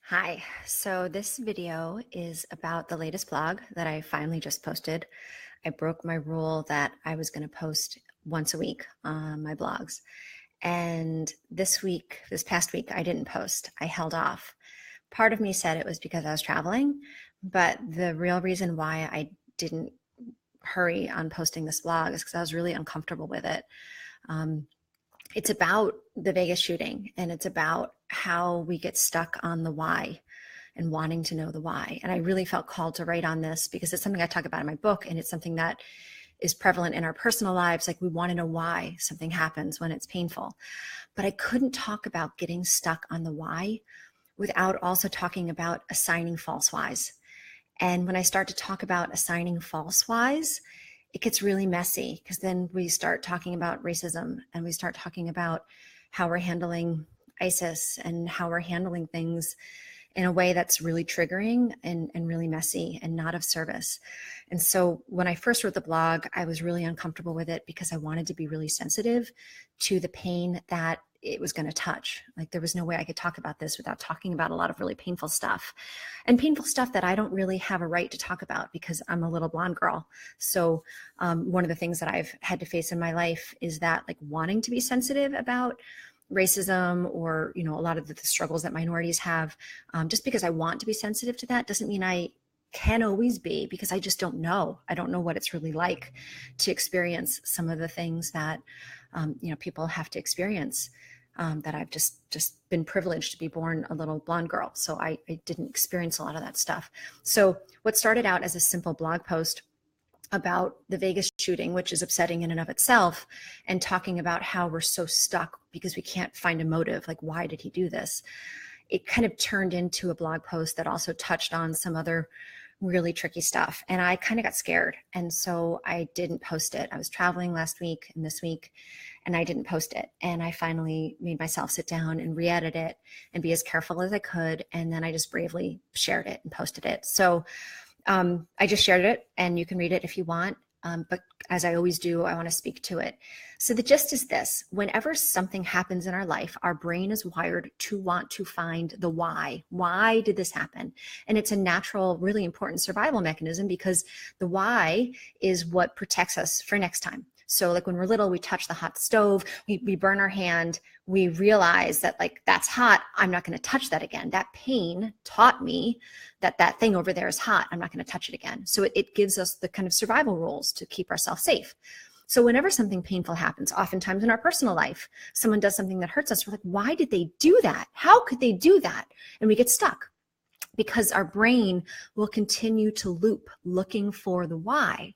Hi, so this video is about the latest blog that I finally just posted. I broke my rule that I was going to post once a week on my blogs. And this past week, I didn't post. I held off. Part of me said it was because I was traveling, but the real reason why I didn't hurry on posting this blog is because I was really uncomfortable with it. Um, it's about the Vegas shooting, and it's about how we get stuck on the why and wanting to know the why. And I really felt called to write on this because it's something I talk about in my book, and it's something that is prevalent in our personal lives. Like, we want to know why something happens when it's painful. But I couldn't talk about getting stuck on the why without also talking about assigning false whys. And when I start to talk about assigning false whys, it gets really messy, because then we start talking about racism, and we start talking about how we're handling ISIS and how we're handling things in a way that's really triggering and really messy and not of service. And so when I first wrote the blog, I was really uncomfortable with it because I wanted to be really sensitive to the pain that it was going to touch. Like, there was no way I could talk about this without talking about a lot of really painful stuff, and painful stuff that I don't really have a right to talk about because I'm a little blonde girl. So one of the things that I've had to face in my life is that, like, wanting to be sensitive about racism, or a lot of the struggles that minorities have, just because I want to be sensitive to that doesn't mean I can always be, because I just don't know. I don't know what it's really like to experience some of the things that people have to experience, that I've just been privileged to be born a little blonde girl. So I didn't experience a lot of that stuff. So what started out as a simple blog post about the Vegas shooting, which is upsetting in and of itself, and talking about how we're so stuck because we can't find a motive, like, why did he do this? It kind of turned into a blog post that also touched on some other really tricky stuff. And I kind of got scared. And so I didn't post it. I was traveling last week and this week, and I didn't post it. And I finally made myself sit down and re-edit it and be as careful as I could. And then I just bravely shared it and posted it. So I just shared it, and you can read it if you want. But as I always do, I want to speak to it. So the gist is this: whenever something happens in our life, our brain is wired to want to find the why. Why did this happen? And it's a natural, really important survival mechanism, because the why is what protects us for next time. So, like, when we're little, we touch the hot stove, we burn our hand, we realize that, like, that's hot, I'm not going to touch that again. That pain taught me that that thing over there is hot, I'm not going to touch it again. So it gives us the kind of survival rules to keep ourselves safe. So whenever something painful happens, oftentimes in our personal life, someone does something that hurts us, we're like, why did they do that? How could they do that? And we get stuck, because our brain will continue to loop looking for the why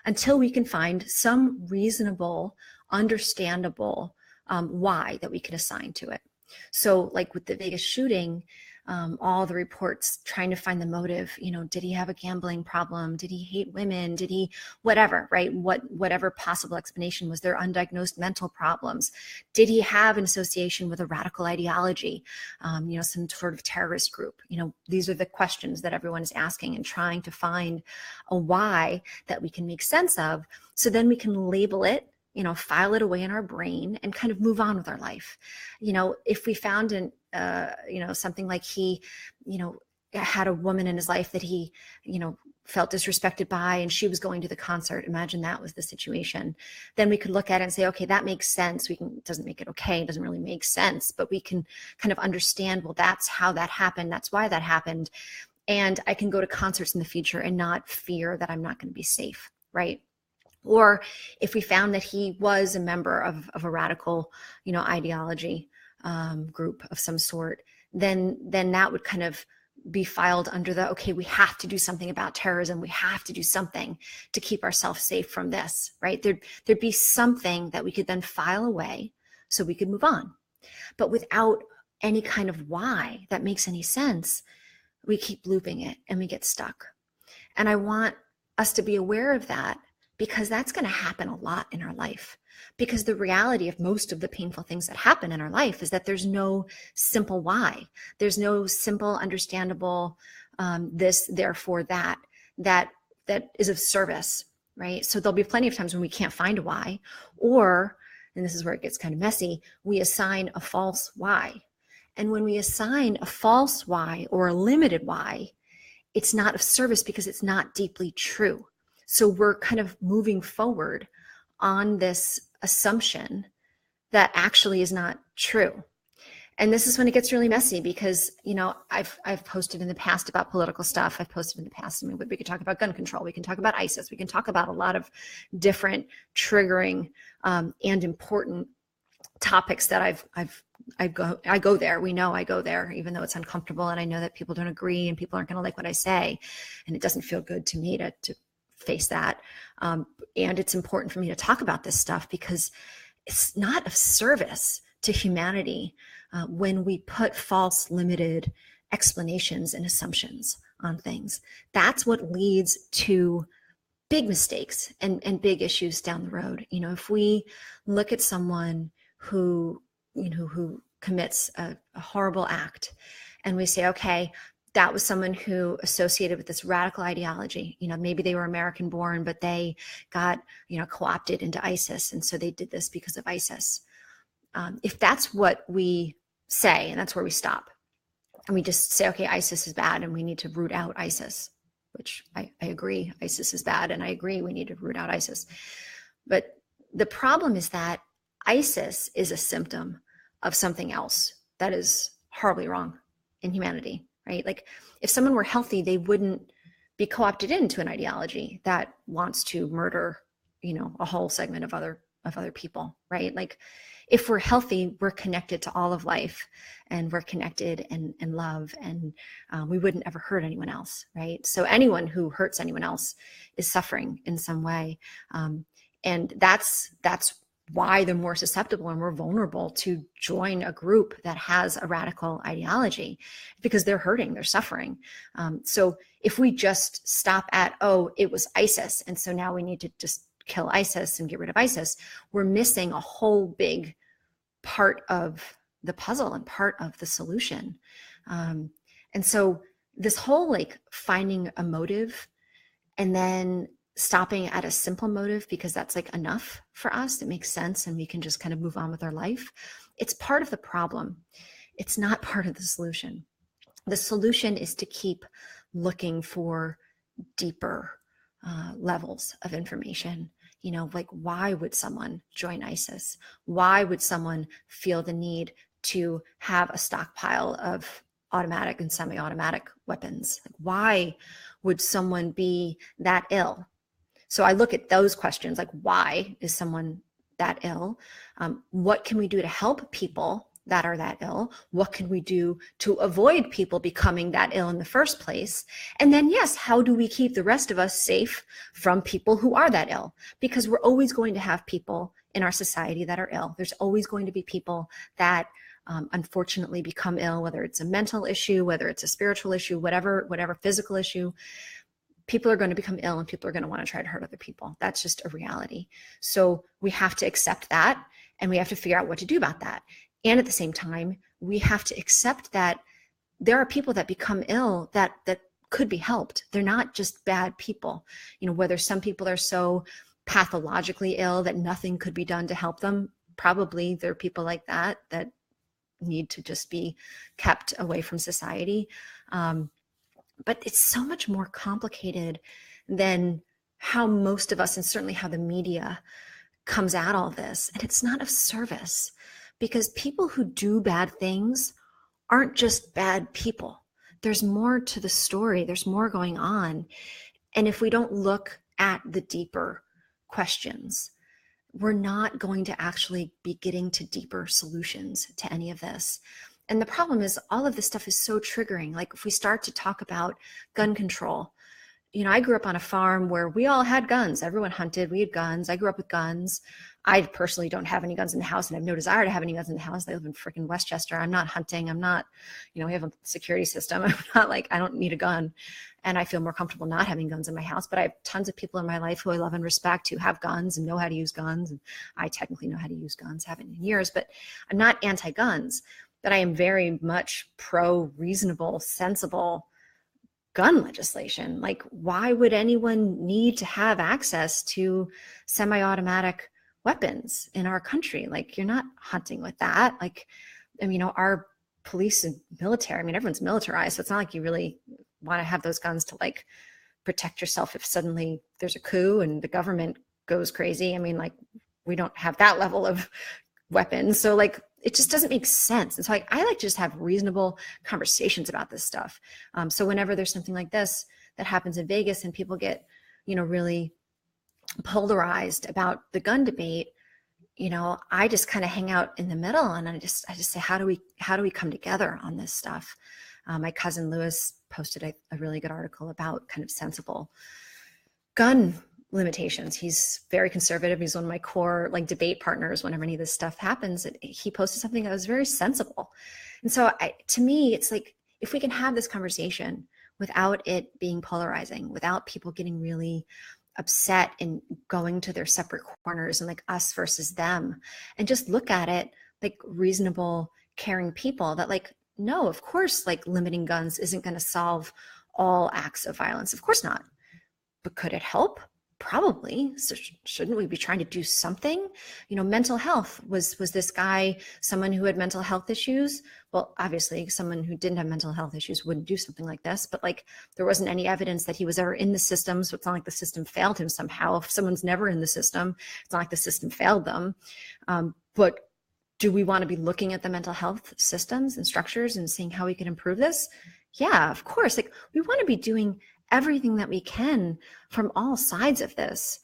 until we can find some reasonable, understandable why that we can assign to it. So, like with the Vegas shooting, all the reports trying to find the motive, did he have a gambling problem? Did he hate women? Did he whatever, right? Whatever possible explanation. Was there undiagnosed mental problems? Did he have an association with a radical ideology, some sort of terrorist group? These are the questions that everyone is asking and trying to find a why that we can make sense of. So then we can label it, file it away in our brain, and kind of move on with our life. If we found something like he, had a woman in his life that he, felt disrespected by, and she was going to the concert. Imagine that was the situation. Then we could look at it and say, okay, that makes sense. It doesn't make it okay. It doesn't really make sense, but we can kind of understand, well, that's how that happened. That's why that happened. And I can go to concerts in the future and not fear that I'm not going to be safe, right? Or if we found that he was a member of a radical, ideology group of some sort, then that would kind of be filed under the, okay, we have to do something about terrorism. We have to do something to keep ourselves safe from this, right? There'd be something that we could then file away so we could move on. But without any kind of why that makes any sense, we keep looping it and we get stuck. And I want us to be aware of that, because that's going to happen a lot in our life. Because the reality of most of the painful things that happen in our life is that there's no simple why. There's no simple, understandable this, therefore that is of service, right? So there'll be plenty of times when we can't find a why, or, and this is where it gets kind of messy, we assign a false why. And when we assign a false why or a limited why, it's not of service because it's not deeply true. So we're kind of moving forward on this assumption that actually is not true. And this is when it gets really messy because, I've posted in the past about political stuff. I've posted in the past. I mean, we could talk about gun control. We can talk about ISIS. We can talk about a lot of different triggering and important topics that I go there. We know I go there, even though it's uncomfortable. And I know that people don't agree and people aren't going to like what I say. And it doesn't feel good to me to face that. And it's important for me to talk about this stuff because it's not of service to humanity when we put false, limited explanations and assumptions on things. That's what leads to big mistakes and big issues down the road. If we look at someone who commits a horrible act and we say, okay, that was someone who associated with this radical ideology. Maybe they were American born, but they got, co-opted into ISIS. And so they did this because of ISIS. If that's what we say, and that's where we stop, and we just say, okay, ISIS is bad and we need to root out ISIS, which I agree, ISIS is bad. And I agree, we need to root out ISIS. But the problem is that ISIS is a symptom of something else that is horribly wrong in humanity, right? Like if someone were healthy, they wouldn't be co-opted into an ideology that wants to murder, a whole segment of other people, right? Like if we're healthy, we're connected to all of life and we're connected and love, and we wouldn't ever hurt anyone else, right? So anyone who hurts anyone else is suffering in some way. And that's why they're more susceptible and more vulnerable to join a group that has a radical ideology, because they're hurting, they're suffering. So if we just stop at, oh, it was ISIS, and so now we need to just kill ISIS and get rid of ISIS, we're missing a whole big part of the puzzle and part of the solution. And so this whole finding a motive and then stopping at a simple motive because that's enough for us, it makes sense and we can just kind of move on with our life, it's part of the problem. It's not part of the solution. The solution is to keep looking for deeper levels of information. Why would someone join ISIS? Why would someone feel the need to have a stockpile of automatic and semi-automatic weapons? Why would someone be that ill? So I look at those questions, why is someone that ill? What can we do to help people that are that ill? What can we do to avoid people becoming that ill in the first place? And then, yes, how do we keep the rest of us safe from people who are that ill? Because we're always going to have people in our society that are ill. There's always going to be people that unfortunately become ill, whether it's a mental issue, whether it's a spiritual issue, whatever physical issue. People are going to become ill and people are going to want to try to hurt other people. That's just a reality. So we have to accept that and we have to figure out what to do about that. And at the same time, we have to accept that there are people that become ill that could be helped. They're not just bad people. Whether some people are so pathologically ill that nothing could be done to help them, probably there are people like that need to just be kept away from society. But it's so much more complicated than how most of us, and certainly how the media comes at all this. And it's not of service, because people who do bad things aren't just bad people. There's more to the story. There's more going on. And if we don't look at the deeper questions, we're not going to actually be getting to deeper solutions to any of this. And the problem is all of this stuff is so triggering. If we start to talk about gun control, I grew up on a farm where we all had guns. Everyone hunted. We had guns. I grew up with guns. I personally don't have any guns in the house and have no desire to have any guns in the house. I live in freaking Westchester. I'm not hunting. I'm not, we have a security system. I'm not I don't need a gun. And I feel more comfortable not having guns in my house. But I have tons of people in my life who I love and respect who have guns and know how to use guns. And I technically know how to use guns, haven't in years, but I'm not anti-guns. But I am very much pro-reasonable, sensible gun legislation. Why would anyone need to have access to semi-automatic weapons in our country? You're not hunting with that. Our police and military. I mean, everyone's militarized, so it's not like you really want to have those guns to like protect yourself if suddenly there's a coup and the government goes crazy. I mean, like, we don't have that level of weapons. So like, it just doesn't make sense. And so I like to just have reasonable conversations about this stuff. So whenever there's something like this that happens in Vegas and people get, really polarized about the gun debate, I just kind of hang out in the middle, and I just say, how do we come together on this stuff? My cousin Lewis posted a really good article about kind of sensible gun limitations. He's very conservative. He's one of my core like debate partners whenever any of this stuff happens. He posted something that was very sensible. And so to me, it's like, if we can have this conversation without it being polarizing, without people getting really upset and going to their separate corners and like us versus them, and just look at it like reasonable, caring people, that like, no, of course, like limiting guns isn't going to solve all acts of violence. Of course not. But could it help? Probably. So shouldn't we be trying to do something? Mental health, was this guy someone who had mental health issues? Well, obviously someone who didn't have mental health issues wouldn't do something like this, but like, there wasn't any evidence that he was ever in the system. So it's not like the system failed him somehow. If someone's never in the system, it's not like the system failed them. But do we want to be looking at the mental health systems and structures and seeing how we can improve this? Yeah, of course. Like, we want to be doing everything that we can from all sides of this,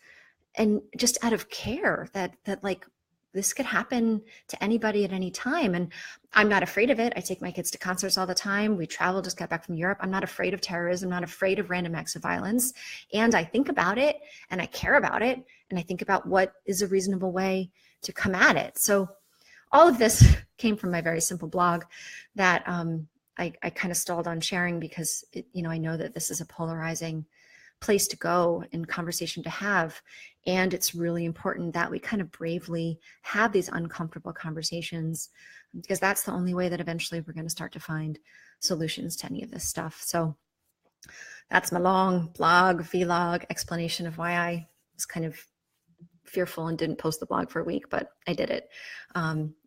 and just out of care that like, this could happen to anybody at any time. And I'm not afraid of it. I take my kids to concerts all the time. We travel, just got back from Europe. I'm not afraid of terrorism, not afraid of random acts of violence. And I think about it, and I care about it, and I think about what is a reasonable way to come at it. So all of this came from my very simple blog that I kind of stalled on sharing because I know that this is a polarizing place to go and conversation to have. And it's really important that we kind of bravely have these uncomfortable conversations, because that's the only way that eventually we're going to start to find solutions to any of this stuff. So that's my long blog, vlog explanation of why I was kind of fearful and didn't post the blog for a week, but I did it.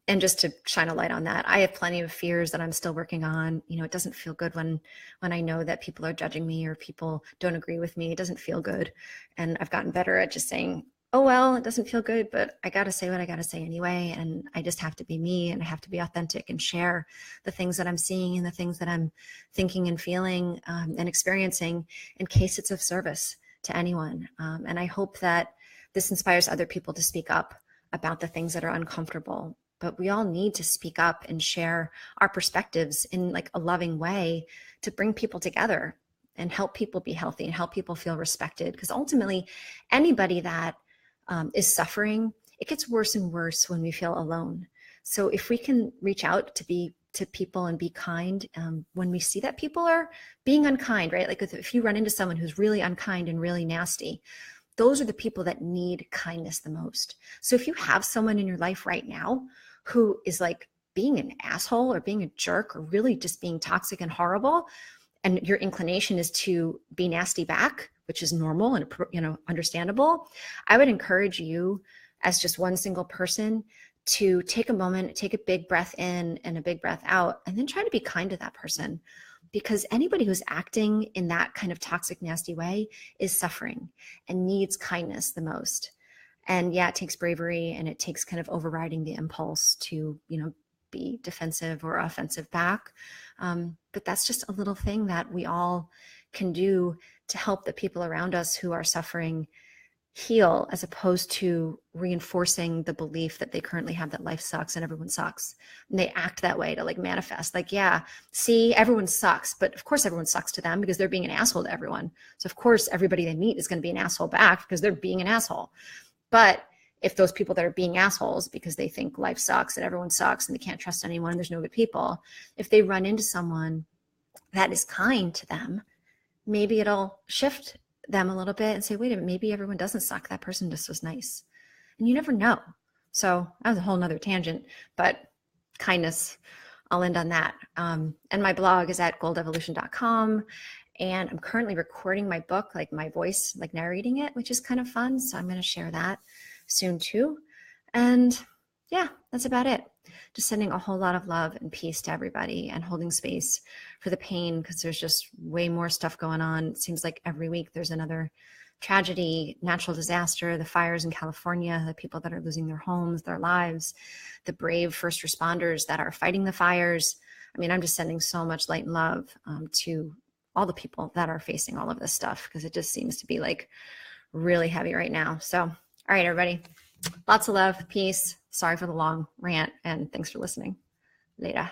And just to shine a light on that, I have plenty of fears that I'm still working on. It doesn't feel good when I know that people are judging me or people don't agree with me. It doesn't feel good. And I've gotten better at just saying, oh, well, it doesn't feel good, but I got to say what I got to say anyway. And I just have to be me, and I have to be authentic and share the things that I'm seeing and the things that I'm thinking and feeling and experiencing, in case it's of service to anyone. And I hope that this inspires other people to speak up about the things that are uncomfortable. But we all need to speak up and share our perspectives in like a loving way to bring people together and help people be healthy and help people feel respected. Because ultimately, anybody that is suffering, it gets worse and worse when we feel alone. So if we can reach out to people and be kind, when we see that people are being unkind, right? Like if you run into someone who's really unkind and really nasty, those are the people that need kindness the most. So if you have someone in your life right now who is like being an asshole or being a jerk or really just being toxic and horrible, and your inclination is to be nasty back, which is normal and understandable, I would encourage you, as just one single person, to take a moment, take a big breath in and a big breath out, and then try to be kind to that person. Because anybody who's acting in that kind of toxic, nasty way is suffering and needs kindness the most. And yeah, it takes bravery, and it takes kind of overriding the impulse to, be defensive or offensive back. But that's just a little thing that we all can do to help the people around us who are suffering heal, as opposed to reinforcing the belief that they currently have that life sucks and everyone sucks. And they act that way to like manifest like, yeah, see, everyone sucks. But of course everyone sucks to them because they're being an asshole to everyone. So of course everybody they meet is going to be an asshole back because they're being an asshole. But if those people that are being assholes because they think life sucks and everyone sucks and they can't trust anyone, there's no good people, if they run into someone that is kind to them, maybe it'll shift them a little bit and say, wait a minute, maybe everyone doesn't suck. That person just was nice. And you never know. So that was a whole nother tangent, but kindness, I'll end on that. And my blog is at goldevolution.com. And I'm currently recording my book, like my voice, like narrating it, which is kind of fun. So I'm going to share that soon too. And yeah, that's about it. just sending a whole lot of love and peace to everybody and holding space for the pain, because there's just way more stuff going on. It seems like every week there's another tragedy, natural disaster, the fires in California, the people that are losing their homes, their lives, the brave first responders that are fighting the fires. I mean, I'm just sending so much light and love to all the people that are facing all of this stuff, because it just seems to be like really heavy right now. So, all right, everybody, lots of love, peace. Sorry for the long rant, and thanks for listening. Later.